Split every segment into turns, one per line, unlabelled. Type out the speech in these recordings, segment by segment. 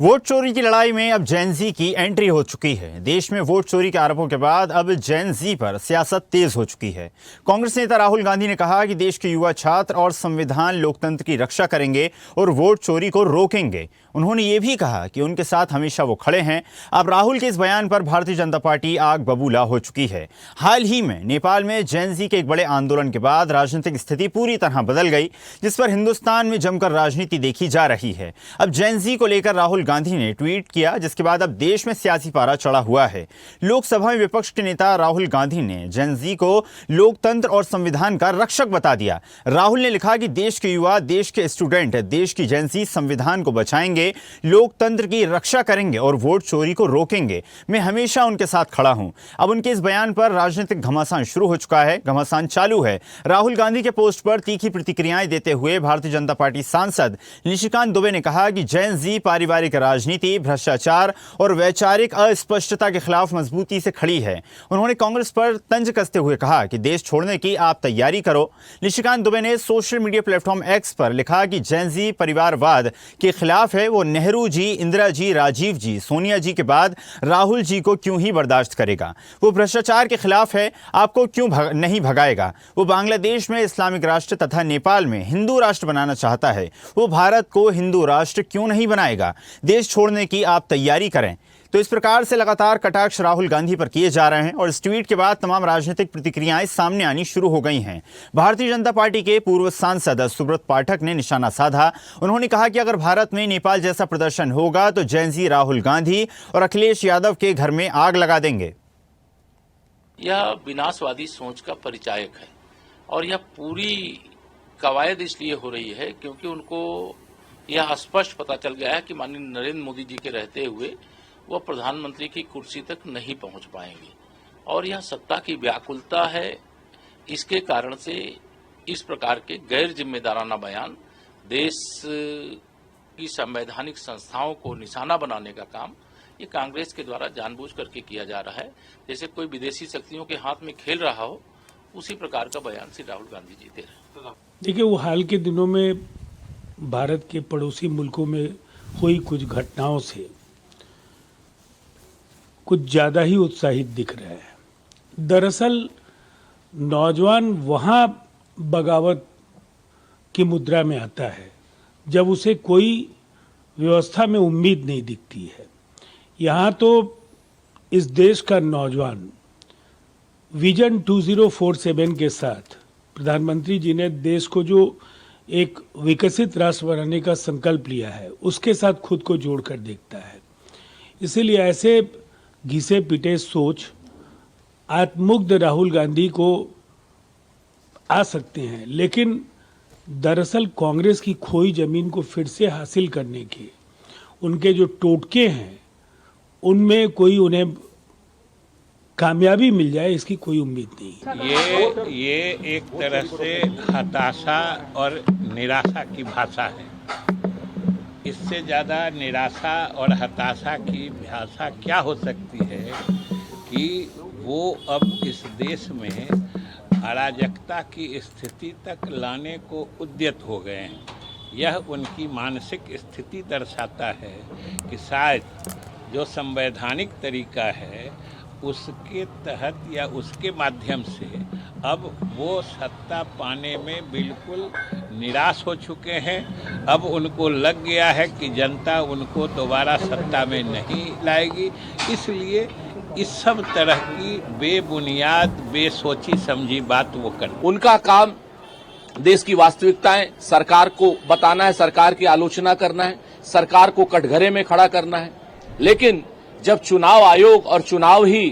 Vote चोरी की लड़ाई में अब जेन ज़ी की एंट्री हो चुकी है। देश में वोट चोरी के आरोपों के बाद अब जेन ज़ी पर सियासत तेज हो चुकी है। कांग्रेस नेता राहुल गांधी ने कहा कि देश के युवा छात्र और संविधान लोकतंत्र की रक्षा करेंगे और वोट चोरी को रोकेंगे। उन्होंने ये भी कहा कि उनके साथ हमेशा वो खड़े हैं। अब राहुल के इस बयान पर भारतीय जनता पार्टी आग बबूला हो चुकी है। हाल ही में नेपाल में जेन ज़ी के एक बड़े आंदोलन के बाद राजनीतिक स्थिति पूरी तरह बदल गई, जिस पर हिंदुस्तान में जमकर राजनीति देखी जा रही है। अब जेन ज़ी को लेकर राहुल गांधी ने ट्वीट किया, जिसके बाद अब देश में सियासी पारा चढ़ा हुआ है। लोकसभा में विपक्ष के नेता राहुल गांधी ने जेन ज़ी को लोकतंत्र और संविधान का रक्षक बता दिया। राहुल ने लिखा कि देश के युवा, देश के स्टूडेंट, देश की जेन ज़ी संविधान को बचाएंगे, लोकतंत्र की रक्षा करेंगे और वोट चोरी को रोकेंगे। मैं हमेशा उनके साथ खड़ा हूं। अब उनके इस बयान पर राजनीतिक घमासान शुरू हो चुका है, घमासान चालू है। राहुल गांधी के पोस्ट पर तीखी प्रतिक्रियाएं देते हुए भारतीय जनता पार्टी सांसद निशिकांत दुबे ने कहा कि जेन ज़ी पारिवारिक राजनीति, भ्रष्टाचार और वैचारिक अस्पष्टता के खिलाफ मजबूती से खड़ी है। उन्होंने कांग्रेस पर तंज कसते हुए कहा कि देश छोड़ने की आप तैयारी करो। निशिकांत दुबे ने सोशल मीडिया प्लेटफॉर्म एक्स पर लिखा कि जेन ज़ी परिवारवाद के खिलाफ है। वो नेहरू जी, इंदिरा जी, राजीव जी, सोनिया जी के बाद राहुल जी को क्यों ही बर्दाश्त करेगा। वो भ्रष्टाचार के खिलाफ है, आपको क्यों नहीं भगाएगा। वो बांग्लादेश में इस्लामिक राष्ट्र तथा नेपाल में हिंदू राष्ट्र बनाना चाहता है। वो भारत को हिंदू राष्ट्र क्यों नहीं बनाएगा। देश छोड़ने की आप तैयारी करें। तो इस प्रकार से लगातार कटाक्ष राहुल गांधी पर किए जा रहे हैं और इस ट्वीट के बाद तमाम राजनीतिक प्रतिक्रियाएं सामने आनी शुरू हो गई हैं। भारतीय जनता पार्टी के पूर्व सांसद सुब्रत पाठक ने निशाना साधा। उन्होंने कहा कि अगर भारत में नेपाल जैसा प्रदर्शन होगा तो जेन ज़ी राहुल गांधी और अखिलेश यादव के घर में आग लगा देंगे।
यह विनाशवादी सोच का परिचायक है और यह पूरी कवायद इसलिए हो रही है क्योंकि उनको यह स्पष्ट पता चल गया है कि माननीय नरेंद्र मोदी जी के रहते हुए वह प्रधानमंत्री की कुर्सी तक नहीं पहुंच पाएंगे और यह सत्ता की व्याकुलता है। इसके कारण से इस प्रकार के गैर जिम्मेदाराना बयान देश की संवैधानिक संस्थाओं को निशाना बनाने का काम ये कांग्रेस के द्वारा जानबूझ करके किया जा रहा है। जैसे कोई विदेशी शक्तियों के हाथ में खेल रहा हो, उसी प्रकार का बयान श्री राहुल गांधी जी दे रहे हैं।
देखिए, वो हाल के दिनों में भारत के पड़ोसी मुल्कों में हुई कुछ घटनाओं से कुछ ज़्यादा ही उत्साहित दिख रहा है। दरअसल नौजवान वहाँ बगावत की मुद्रा में आता है जब उसे कोई व्यवस्था में उम्मीद नहीं दिखती है। यहाँ तो इस देश का नौजवान विजन 2047 के साथ प्रधानमंत्री जी ने देश को जो एक विकसित राष्ट्र बनाने का संकल्प लिया है, उसके साथ खुद को जोड़कर देखता है। इसीलिए ऐसे घिसे पिटे सोच आत्ममुग्ध राहुल गांधी को आ सकते हैं, लेकिन दरअसल कांग्रेस की खोई जमीन को फिर से हासिल करने के उनके जो टोटके हैं, उनमें कोई उन्हें कामयाबी मिल जाए इसकी कोई उम्मीद नहीं।
ये एक तरह से हताशा और निराशा की भाषा है। इससे ज़्यादा निराशा और हताशा की भाषा क्या हो सकती है कि वो अब इस देश में अराजकता की स्थिति तक लाने को उद्यत हो गए हैं। यह उनकी मानसिक स्थिति दर्शाता है कि शायद जो संवैधानिक तरीका है उसके तहत या उसके माध्यम से अब वो सत्ता पाने में बिल्कुल निराश हो चुके हैं। अब उनको लग गया है कि जनता उनको दोबारा सत्ता में नहीं लाएगी, इसलिए इस सब तरह की बेबुनियाद, बेसोची समझी बात वो कर।
उनका काम देश की वास्तविकताएं सरकार को बताना है, सरकार की आलोचना करना है, सरकार को कटघरे में खड़ा करना है। लेकिन जब चुनाव आयोग और चुनाव ही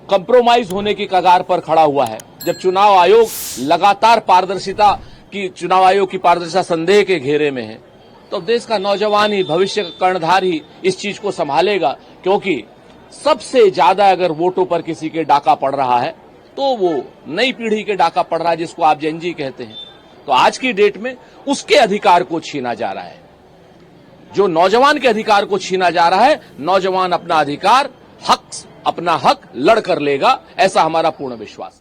कंप्रोमाइज होने की कगार पर खड़ा हुआ है, जब चुनाव आयोग लगातार पारदर्शिता की, चुनाव आयोग की पारदर्शिता संदेह के घेरे में है, तो देश का नौजवान ही, भविष्य का कर्णधार ही इस चीज को संभालेगा। क्योंकि सबसे ज्यादा अगर वोटों पर किसी के डाका पड़ रहा है तो वो नई पीढ़ी के डाका पड़ रहा है, जिसको आप जेन ज़ी कहते हैं। तो आज की डेट में उसके अधिकार को छीना जा रहा है। जो नौजवान के अधिकार को छीना जा रहा है, नौजवान अपना अधिकार, अपना हक लड़ कर लेगा, ऐसा हमारा पूर्ण विश्वास है।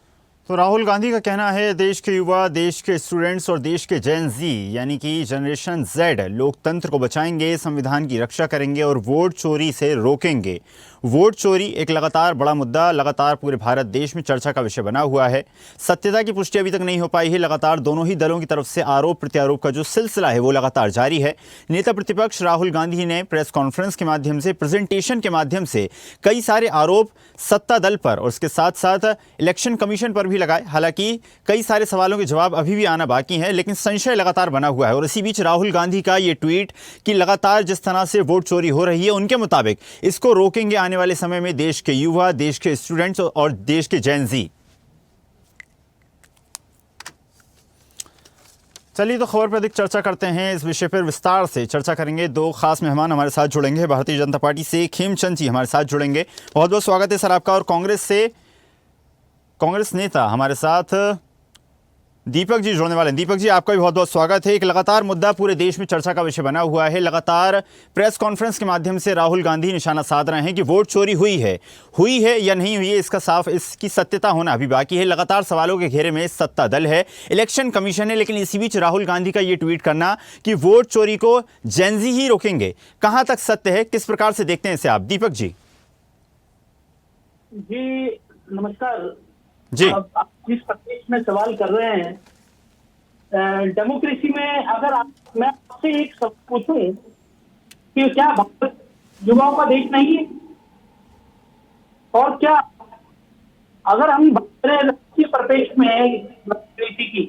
तो राहुल गांधी का कहना है देश के युवा, देश के स्टूडेंट्स और देश के जेन जी यानी कि जनरेशन जेड लोकतंत्र को बचाएंगे, संविधान की रक्षा करेंगे और वोट चोरी से रोकेंगे। वोट चोरी एक लगातार बड़ा मुद्दा, लगातार पूरे भारत देश में चर्चा का विषय बना हुआ है। सत्यता की पुष्टि अभी तक नहीं हो पाई है। लगातार दोनों ही दलों की तरफ से आरोप प्रत्यारोप का जो सिलसिला है वो लगातार जारी है। नेता प्रतिपक्ष राहुल गांधी ने प्रेस कॉन्फ्रेंस के माध्यम से, प्रेजेंटेशन के माध्यम से कई सारे आरोप सत्ता दल पर और उसके साथ साथ इलेक्शन कमीशन पर भी लगाए। हालांकि कई सारे सवालों के जवाब अभी भी आना बाकी हैं, लेकिन संशय लगातार बना हुआ है। और इसी बीच राहुल गांधी का ये ट्वीट कि लगातार जिस तरह से वोट चोरी हो रही है, उनके मुताबिक इसको रोकेंगे आने वाले समय में देश के युवा, देश के स्टूडेंट्स और देश के जेन जी। चलिए तो खबर पर अधिक चर्चा करते हैं। इस विषय पर विस्तार से चर्चा करेंगे। दो खास मेहमान हमारे साथ जुड़ेंगे। भारतीय जनता पार्टी से खेमचंद जी हमारे साथ जुड़ेंगे। बहुत बहुत स्वागत है सर आपका। और कांग्रेस से कांग्रेस नेता हमारे साथ दीपक जी जुड़ने वाले हैं। दीपक जी आपका भी बहुत बहुत स्वागत है। एक लगातार मुद्दा पूरे देश में चर्चा का विषय बना हुआ है। लगातार प्रेस कॉन्फ्रेंस के माध्यम से राहुल गांधी निशाना साध रहे हैं कि वोट चोरी हुई है या नहीं हुई है, इसका साफ इसकी सत्यता होना अभी बाकी है। लगातार सवालों के घेरे में सत्ता दल है, इलेक्शन कमीशन है, लेकिन इसी बीच राहुल गांधी का ये ट्वीट करना कि वोट चोरी को जेनजी ही रोकेंगे, कहां तक सत्य है, किस प्रकार से देखते हैं इसे आप? दीपक जी।
जी नमस्कार
जी।
आप जिस प्रदेश में सवाल कर रहे हैं, डेमोक्रेसी में अगर मैं आपसे एक सवाल पूछूं कि क्या भारत युवाओं का देश नहीं है? और क्या अगर हम बात करें राष्ट्रीय परिप्रेक्ष्य में डेमोक्रेसी की,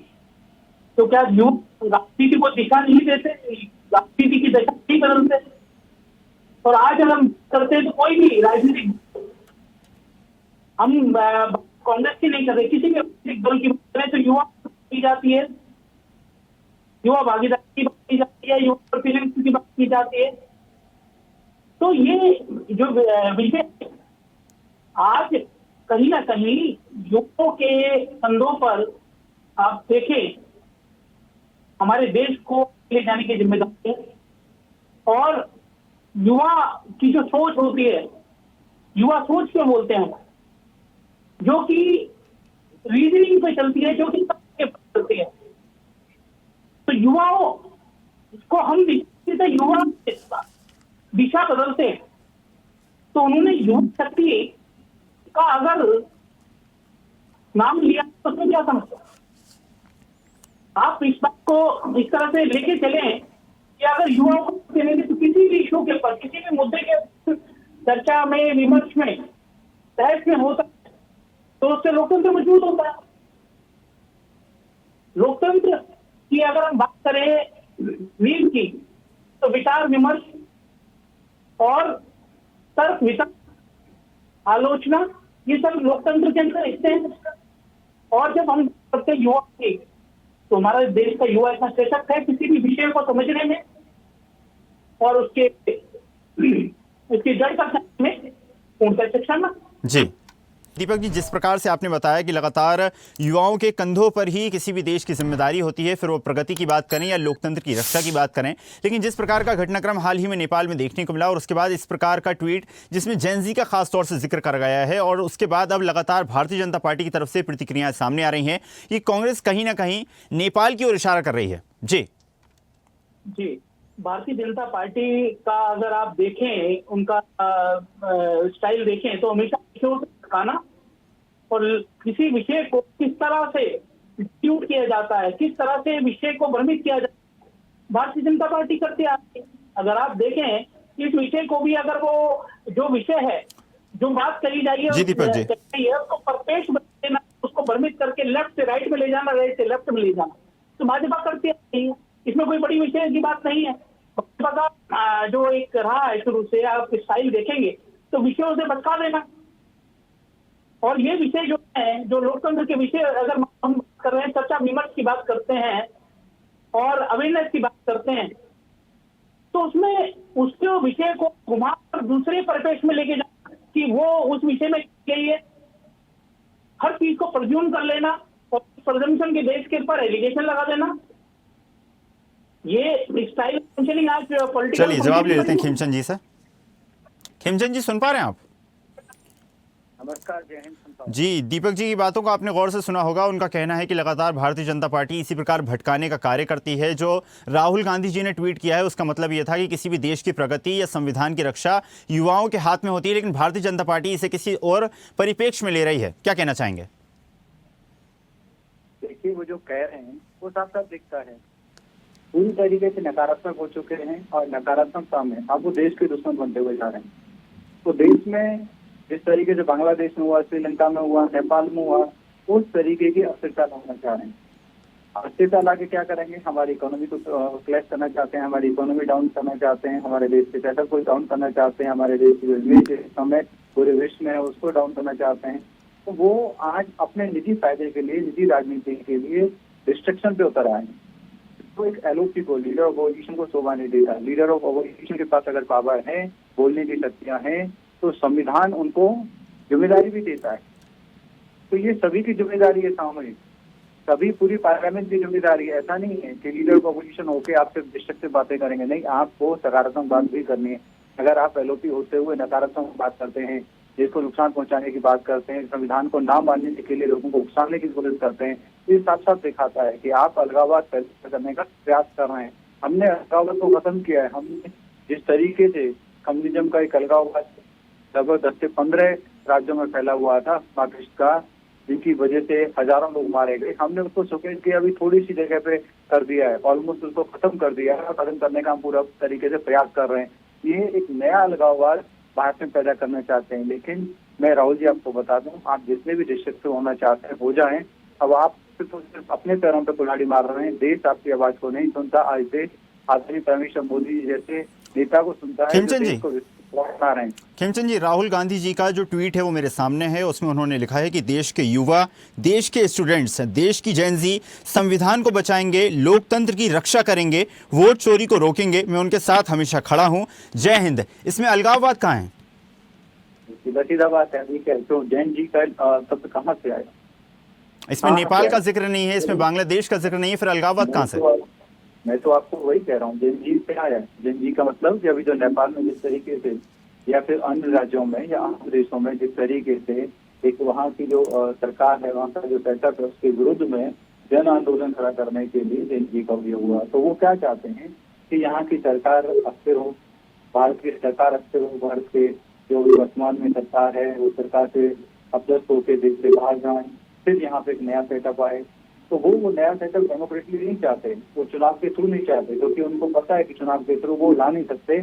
तो क्या युवा राजनीति को दिशा नहीं देते, राजनीति की दिशा नहीं बदलते? और आज अगर हम करते हैं तो कोई भी राजनीतिक, हम कांग्रेस की नहीं कर रहे, किसी भी राजनीतिक दल की बात करें तो युवा की जाती है, युवा भागीदारी की बात की जाती है, युवा प्रतिनिधित्व की बात की जाती है। तो ये जो विषय आज कहीं ना कहीं युवाओं के कंधों पर आप देखें, हमारे देश को ले जाने की जिम्मेदारी है। और युवा की जो सोच होती है, युवा सोच क्यों बोलते हैं, जो कि रीजनिंग पे चलती है, जो कि चलती है। तो युवाओं को हम युवा दिशा बदलते हैं। तो उन्होंने युवा शक्ति का अगर नाम लिया तो उसमें क्या समझते हैं आप? इस बात को इस तरह से लेके चले कि अगर युवाओं को देंगे तो किसी भी इशू के ऊपर, किसी भी मुद्दे के चर्चा में, विमर्श में, बहस में होता है, तो उससे लोकतंत्र मजबूत होता है। लोकतंत्र की अगर हम बात करें नींव की, तो विचार विमर्श और तर्क वितर्क, आलोचना, ये सब लोकतंत्र के अंदर हिस्से हैं। और जब हम करते युवा की, तो हमारा देश का युवा इतना सशक्त है किसी भी विषय को समझने में और उसकी जड़ तक में पूर्णतः सक्षम है।
जी दीपक जी, जिस प्रकार से आपने बताया कि लगातार युवाओं के कंधों पर ही किसी भी देश की जिम्मेदारी होती है, फिर वो प्रगति की बात करें या लोकतंत्र की रक्षा की बात करें, लेकिन जिस प्रकार का घटनाक्रम हाल ही में नेपाल में देखने को मिला और उसके बाद इस प्रकार का ट्वीट जिसमें जेनजी का खास तौर से जिक्र कर गया है, और उसके बाद अब लगातार भारतीय जनता पार्टी की तरफ से प्रतिक्रियाएं सामने आ रही हैं कि कांग्रेस कहीं ना कहीं नेपाल की ओर इशारा कर रही है। जी
जी, भारतीय जनता पार्टी का अगर आप देखें, उनका स्टाइल देखें, तो हमेशा खाना और किसी विषय को किस तरह से ट्यूट किया जाता है, किस तरह से विषय को भ्रमित किया जाता है, भारतीय जनता पार्टी करती आती है। अगर आप देखें इस विषय को भी, अगर वो जो विषय है, जो बात कही जाएगी उसको परपेश देना, उसको भ्रमित करके लेफ्ट से राइट में ले जाना, राइट से लेफ्ट में ले जाना, तो भाजपा करती आती है। इसमें कोई बड़ी विषय की बात नहीं है। भाजपा का जो एक रहा है शुरू से, आप स्टाइल देखेंगे तो विषयों से भटका देना। और ये विषय जो है, जो लोकतंत्र के विषय अगर हम कर रहे हैं, चर्चा विमर्श की बात करते हैं और अवेयरनेस की बात करते हैं, तो उसमें उसके विषय को घुमाकर दूसरे परिपेक्ष में लेके जाना कि वो उस विषय में गई है, हर चीज को प्रज्यूम कर लेना और प्रजम्पशन के बेस के ऊपर एलिगेशन लगा देना, ये स्टाइल फंक्शनिंग आज पॉलिटिकल।
चलिए जवाब ले लेते हैं खेमचंद जी से। खेमचंद जी सुन पा रहे हैं आप?
नमस्कार, जय हिंद संतान।
जी, दीपक जी की बातों को आपने गौर से सुना होगा। उनका कहना है कि लगातार भारतीय जनता पार्टी इसी प्रकार भटकाने का कार्य करती है। जो राहुल गांधी जी ने ट्वीट किया है उसका मतलब ये था कि किसी भी देश की प्रगति या संविधान की रक्षा युवाओं के हाथ में होती है, लेकिन भारतीय जनता पार्टी इसे किसी और परिप्रेक्ष्य में ले रही है। क्या कहना चाहेंगे?
देखिए, वो जो कह रहे हैं वो साफ साफ दिखता है, पूरी तरीके से नकारात्मक हो चुके हैं और नकारात्मकता में अब वो देश के दुश्मन बनते हुए जा रहे हैं। तो देश में जिस तरीके से बांग्लादेश में हुआ, श्रीलंका में हुआ, नेपाल में हुआ, उस तरीके की अस्थिरता लाना चाह रहे हैं। अस्थिरता लाके क्या करेंगे? हमारी इकोनॉमी को क्लैश करना चाहते हैं, हमारी इकोनॉमी डाउन करना चाहते हैं, हमारे देश के सेटअप को डाउन करना चाहते हैं, हमारे देश की जो इमेज समय पूरे विश्व में है उसको डाउन करना चाहते हैं। तो वो आज अपने निजी फायदे के लिए, निजी राजनीति के लिए डिस्ट्रक्शन पे उतर आए हैं। तो एक एलओपी को, लीडर ऑफ अपोजिशन को शोभा नहीं देता। लीडर ऑफ अपोजिशन के पास अगर पावर है, बोलने की शक्तियां हैं, तो संविधान उनको जिम्मेदारी भी देता है। तो ये सभी की जिम्मेदारी है, सामूहिक सभी पूरी पार्लियामेंट की जिम्मेदारी है। ऐसा नहीं है कि लीडर ऑफ अपोजिशन होकर आप सिर्फ डिस्ट्रक्टिव बातें करेंगे, नहीं, आपको सकारात्मक बात भी करनी है। अगर आप एलओपी होते हुए नकारात्मक बात करते हैं, देश को नुकसान पहुंचाने की बात करते हैं, संविधान को ना मानने के लिए लोगों को उकसाने की कोशिश करते हैं, ये साफ साफ दिखाता है कि आप अलगाववाद पैदा करने का प्रयास कर रहे हैं। हमने अलगाववाद को खत्म किया है। हमने जिस तरीके से कम्युनिज्म का एक अलगाववाद लगभग 10 से 15 राज्यों में फैला हुआ था मार्क्सिस्ट का, जिनकी वजह से हजारों लोग मारे गए, हमने उसको सुकेट किया, अभी थोड़ी सी जगह पे कर दिया है, ऑलमोस्ट उसको खत्म कर दिया है। खत्म करने का हम पूरा तरीके से प्रयास कर रहे हैं। ये एक नया अलगाववाद भारत में पैदा करना चाहते हैं। लेकिन मैं राहुल जी आपको बता दूं, आप जितने भी डिस्ट्रिक्ट होना चाहते हैं हो जाएं। अब आप सिर्फ अपने पैरों पे कुल्हाड़ी मार रहे हैं। देश आपकी आवाज को नहीं सुनता। आज देश आदरणीय प्राइम मिनिस्टर मोदी जी जैसे नेता को सुनता है।
खिमचंद जी, खिमचंद जी, राहुल गांधी जी का जो ट्वीट है वो मेरे सामने है। उसमें उन्होंने लिखा है कि देश के युवा, देश के स्टूडेंट्स, देश की जेनजी संविधान को बचाएंगे, लोकतंत्र की रक्षा करेंगे, वोट चोरी को रोकेंगे, मैं उनके साथ हमेशा खड़ा हूं, जय हिंद। इसमें अलगाववाद कहाँ है?
सीधा बात है, तो जैन जी का शब्द कहाँ से आया?
इसमें नेपाल का जिक्र नहीं है, इसमें बांग्लादेश का जिक्र नहीं है, फिर अलगाववाद कहाँ से?
मैं तो आपको वही कह रहा हूँ, जैन जी से आया। जैन जी का मतलब कि अभी जो नेपाल में जिस तरीके से या फिर अन्य राज्यों में या अन्य देशों में जिस तरीके से एक वहाँ की जो सरकार है, वहाँ का जो सेटअप है, उसके विरुद्ध में जन आंदोलन खड़ा करने के लिए जैन जी का ये हुआ। तो वो क्या चाहते हैं कि यहाँ की सरकार अस्थिर हो, भारत की सरकार अस्थिर हो, भारत के जो भी वर्तमान में सरकार है वो सरकार से अपदस्त होकर देश से बाहर जाए, फिर यहाँ पे एक नया सेटअप आए। तो वो नया सेटअप डेमोक्रेटली नहीं चाहते, वो चुनाव के थ्रू नहीं चाहते, क्योंकि उनको पता है कि चुनाव के थ्रू वो ला नहीं सकते,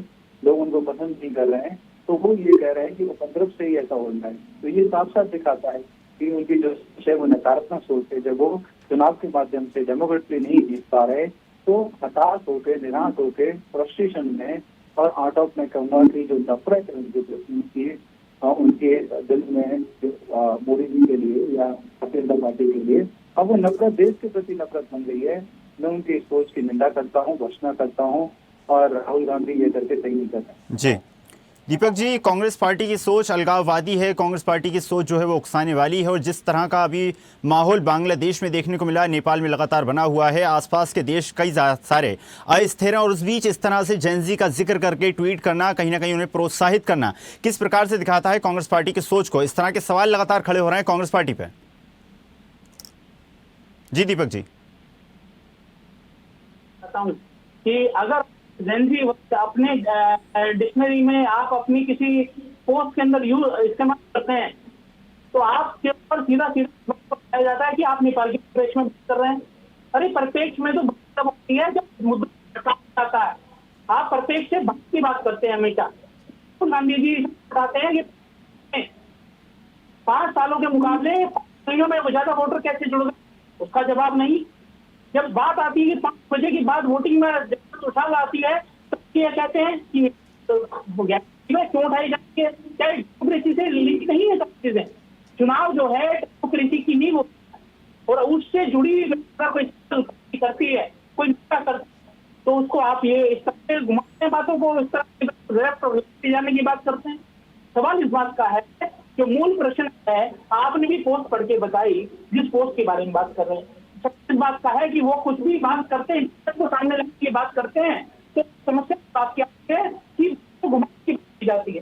लोग उनको पसंद नहीं कर रहे हैं। तो वो ये कह रहे हैं कि वो पंद्रह से ही ऐसा हो रहा है। तो ये साफ साफ दिखाता है कि उनकी जो सोच है वो नकारात्मक सोच है। जब वो चुनाव के माध्यम से डेमोक्रेटली नहीं जीत पा रहे तो हताश होकर, निराश होकर, फ्रस्ट्रेशन में और आउट ऑफ मैं कहूँगा कि जो नफरत है उनके दिल में मोदी जी के लिए या भारतीय जनता पार्टी के लिए, अब वो नफरत देश के प्रति नफरत बन गई है। मैं उनकी इस सोच की निंदा करता हूँ, भर्त्सना करता हूँ, और राहुल गांधी ये करके सही नहीं कर रहे।
जी दीपक जी, कांग्रेस पार्टी की सोच अलगाववादी है, कांग्रेस पार्टी की सोच जो है वो उकसाने वाली है, और जिस तरह का अभी माहौल बांग्लादेश में देखने को मिला, नेपाल में लगातार बना हुआ है, आसपास के देश कई सारे अस्थिर हैं, और उस बीच इस तरह से जेनजी का जिक्र करके ट्वीट करना, कहीं ना कहीं उन्हें प्रोत्साहित करना, किस प्रकार से दिखाता है कांग्रेस पार्टी की सोच को? इस तरह के सवाल लगातार खड़े हो रहे हैं कांग्रेस पार्टी पे। जी दीपक जी,
कि अगर जेनजी अपने डिक्शनरी में आप अपनी किसी पोस्ट के अंदर इस्तेमाल करते हैं तो आप केवल सीधा बताया जाता है कि आप नेपाल के परिप्रेक्ष्य में बात कर रहे हैं। अरे परिप्रेक्ष्य में तो बात होती है जब मुद्दा आता है, आप परिप्रेक्ष्य से भारत की बात करते हैं हमेशा। तो गांधी जी बताते हैं कि 5 सालों के मुकाबले 5 महीनों में ज्यादा वोटर कैसे जुड़ गए, उसका जवाब नहीं। जब बात आती है कि 5 बजे के बाद वोटिंग में उछाल आती है तो ये कहते हैं कि क्यों उठाई जाती है, क्या डेमोक्रेसी से लिंक नहीं है सब चीजें। चुनाव जो है डेमोक्रेसी की नींव होती है, और उससे जुड़ी कोई करती है, कोई निंदा करती है, तो उसको आप ये इस तरह से घुमाने बातों को इस तरह जाने की बात करते हैं। सवाल इस बात का है, जो मूल प्रश्न है, आपने भी पोस्ट पढ़ के बताई जिस पोस्ट के बारे में बात कर रहे हैं, इस बात का है कि वो कुछ भी बात करते हैं, को सामने रखने की बात करते हैं, तो समस्या बात क्या है कि घुमा की जाती है।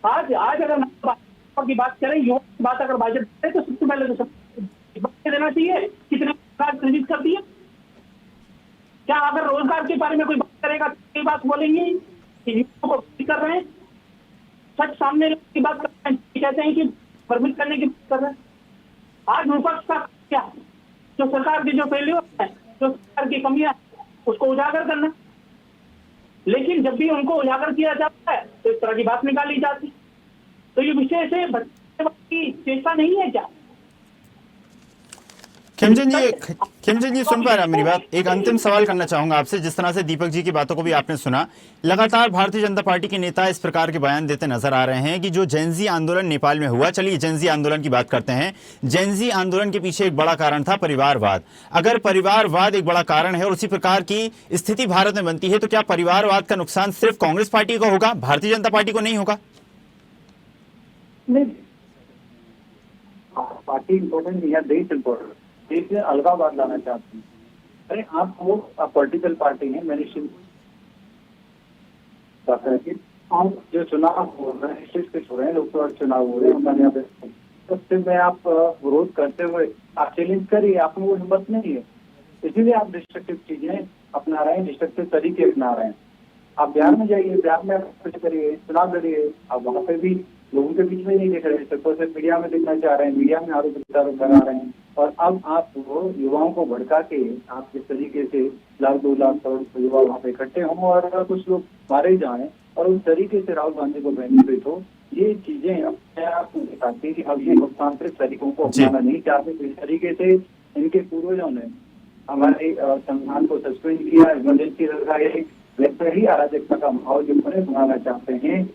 आज अगर की बात करें, युवा की बात अगर बजट करें तो सबसे पहले तो देना चाहिए कितने रोजगार सृजित कर दिए। क्या अगर रोजगार के बारे में कोई बात करेगा तो ये बात बोलेंगे कि युवाओं को कर रहे हैं, सच सामने की बात कर रहे हैं, कहते हैं कि परमिट करने की बात कर रहे हैं। आज विपक्ष का क्या है? जो सरकार की जो फेल्यूर है, जो सरकार की कमियां है, उसको उजागर करना। लेकिन जब भी उनको उजागर किया जाता है तो इस तरह की बात निकाली जाती। तो ये विषय से बचने की चेष्टा नहीं है क्या?
खेमचंद जी सुन पा रहे हैं मेरी बात? एक अंतिम सवाल करना चाहूंगा आपसे। जिस तरह से दीपक जी की बातों को भी आपने सुना, लगातार भारतीय जनता पार्टी के नेता इस प्रकार के बयान देते नजर आ रहे हैं कि जो जेनजी आंदोलन नेपाल में हुआ, चलिए जेनजी आंदोलन की बात करते हैं। जेनजी आंदोलन के पीछे एक बड़ा कारण था परिवारवाद। अगर परिवारवाद एक बड़ा कारण है और उसी प्रकार की स्थिति भारत में बनती है, तो क्या परिवारवाद का नुकसान सिर्फ कांग्रेस पार्टी को होगा, भारतीय जनता पार्टी को नहीं होगा?
नहीं, पार्टी इम्पोर्टेंट नहीं है, देश इम्पोर्टेंट। देश में अलगाववाद लाना चाहते हैं। अरे आप वो पॉलिटिकल पार्टी है, मैंने आप जो चुनाव हो रहे हैं, स्टेट हो रहे हैं, लोकसभा चुनाव हो रहे हैं, हमारे यहाँ पे तो उसमें आप विरोध करते हुए आप चैलेंज करिए, आप में वो हिम्मत नहीं है, इसीलिए आप डिस्ट्रक्टिव चीजें अपना रहे हैं, डिस्ट्रक्टिव तरीके अपना रहे हैं। आप बिहार में जाइए, बिहार में आप कुछ करिए, चुनाव लड़िए, आप वहाँ पे भी लोगों के बीच में नहीं दिख रहे, सिर्फ मीडिया में दिखना चाह रहे हैं, मीडिया में आरोप प्रत्यारोप लगा रहे हैं। और अब आप वो युवाओं को भड़का के आप जिस तरीके से 1-2 लाख करोड़ युवा वहाँ पे इकट्ठे हों और कुछ लोग मारे जाएं और उस तरीके से राहुल गांधी को बेनिफिट हो, ये चीजें अपने आप को दिखाती है कि अब ये लोकतांत्रिक तरीकों को अपनाना नहीं चाहते। तो इस तरीके से इनके पूर्वजों ने हमारे संविधान को सस्पेंड किया, इमरजेंसी लगाई, वैसे ही अराजकता का माहौल जो बनाना चाहते हैं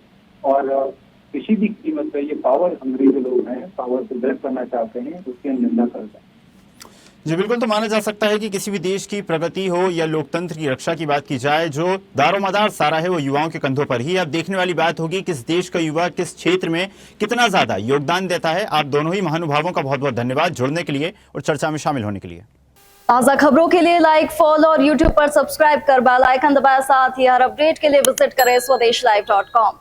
और किसी भी कीमत पर ये पावर हंग्री जो लोग हैं, पावर को ग्रैब करना चाहते हैं, उसकी हम निंदा करते हैं।
जी बिल्कुल, तो माना जा सकता है कि किसी भी देश की प्रगति हो या लोकतंत्र की रक्षा की बात की जाए, जो दारोमदार सारा है वो युवाओं के कंधों पर ही। अब देखने वाली बात होगी किस देश का युवा किस क्षेत्र में कितना ज्यादा योगदान देता है। आप दोनों ही महानुभावों का बहुत बहुत धन्यवाद जुड़ने के लिए और चर्चा में शामिल होने के लिए।
ताज़ा खबरों के लिए लाइक, फॉलो और यूट्यूब पर सब्सक्राइब कर बेल आइकन दबाएं। साथ ही हर अपडेट के लिए विजिट करें स्वदेशलाइव.com।